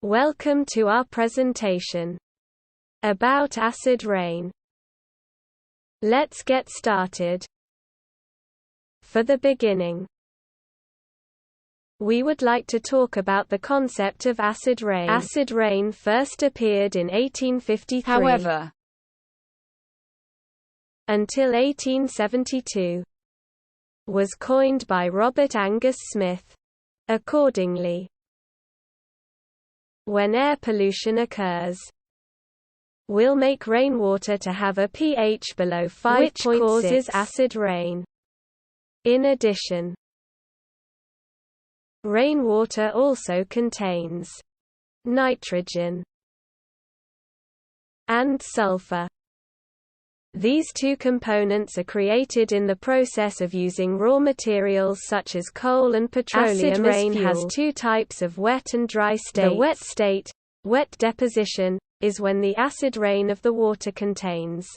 Welcome to our presentation about acid rain. Let's get started. For the beginning, we would like to talk about the concept of acid rain. Acid rain first appeared in 1853. However, until 1872, was coined by Robert Angus Smith. Accordingly, when air pollution occurs, will make rainwater to have a pH below 5.6, which causes acid rain. In addition, rainwater also contains nitrogen and sulfur. These two components are created in the process of using raw materials such as coal and petroleum. Acid rain has two types of wet and dry states. The wet state, wet deposition, is when the acid rain of the water contains